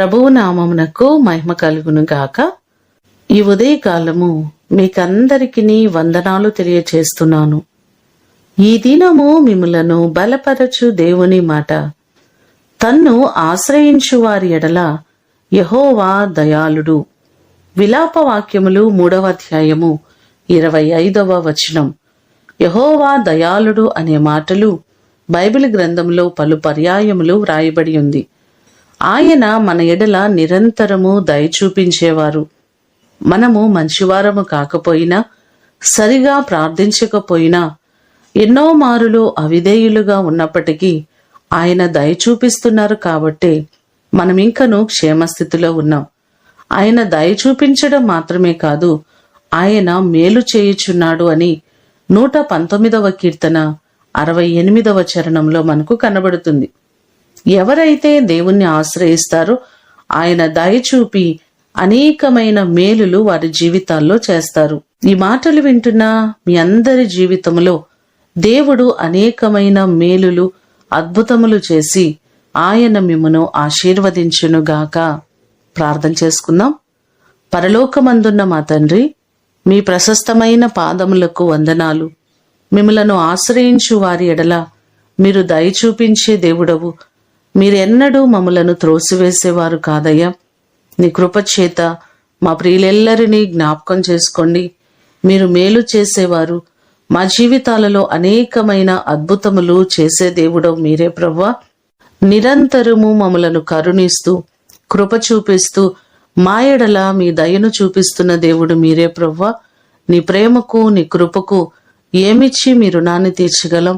ప్రభువు నామమునకు మహిమ కలుగును గాక. ఈ ఉదయకాలము మీకందరికీ వందనాలు తెలియచేస్తున్నాను. ఈ దినము మిమ్ములను బలపరచు దేవుని మాట. తన్ను ఆశ్రయించు వారి ఎడల యెహోవా దయాళుడు. విలాపవాక్యములు 3వ అధ్యాయము 25వ వచనం. యెహోవా దయాళుడు అనే మాటలు బైబిల్ గ్రంథంలో పలు పర్యాయములు వ్రాయబడి ఉంది. ఆయన మన ఎడల నిరంతరము దయ చూపించేవారు. మనము మంచివారము కాకపోయినా, సరిగా ప్రార్థించకపోయినా, ఎన్నో మారులు అవిధేయులుగా ఉన్నప్పటికీ ఆయన దయ చూపిస్తున్నారు కాబట్టే మనమింకను క్షేమస్థితిలో ఉన్నాం. ఆయన దయ చూపించడం మాత్రమే కాదు, ఆయన మేలు చేయుచున్నాడు అని 119వ కీర్తన 68వ చరణంలో మనకు కనబడుతుంది. ఎవరైతే దేవుణ్ణి ఆశ్రయిస్తారో ఆయన దయ చూపి అనేకమైన మేలులు వారి జీవితాల్లో చేస్తారు. ఈ మాటలు వింటున్న మీ అందరి జీవితంలో దేవుడు అనేకమైన మేలులు, అద్భుతములు చేసి ఆయన మిమ్మును ఆశీర్వదించునుగాక. ప్రార్థన చేసుకుందాం. పరలోకమందున్న మా తండ్రి, మీ ప్రశస్తమైన పాదములకు వందనాలు. మిమ్మలను ఆశ్రయించు వారి ఎడల మీరు దయ చూపించే దేవుడవు. మీరెన్నడూ మమ్మలను త్రోసివేసేవారు కాదయ్యా. నీ కృపచేత మా ప్రియులెల్లరినీ జ్ఞాపకం చేసుకోండి. మీరు మేలు చేసేవారు. మా జీవితాలలో అనేకమైన అద్భుతములు చేసే దేవుడవు మీరే ప్రభువా. నిరంతరము మమ్మలను కరుణిస్తూ, కృప చూపిస్తూ, మా ఎడల మీ దయను చూపిస్తున్న దేవుడు మీరే ప్రభువా. నీ ప్రేమకు, నీ కృపకు ఏమిచ్చి మీ రుణాన్ని తీర్చగలం?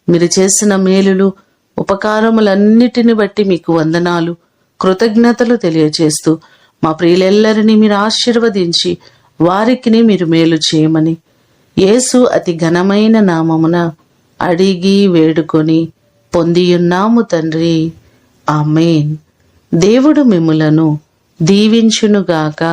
మీరు చేసిన మేలులు, ఉపకారములన్నిటిని బట్టి మీకు వందనాలు, కృతజ్ఞతలు తెలియచేస్తూ మా ప్రియులెల్లరినీ మీరు ఆశీర్వదించి వారికి మీరు మేలు చేయమని యేసు అతి ఘనమైన నామమున అడిగి వేడుకొని పొందియున్నాము తండ్రి. ఆమేన్. దేవుడు మిమ్ములను దీవించునుగాక.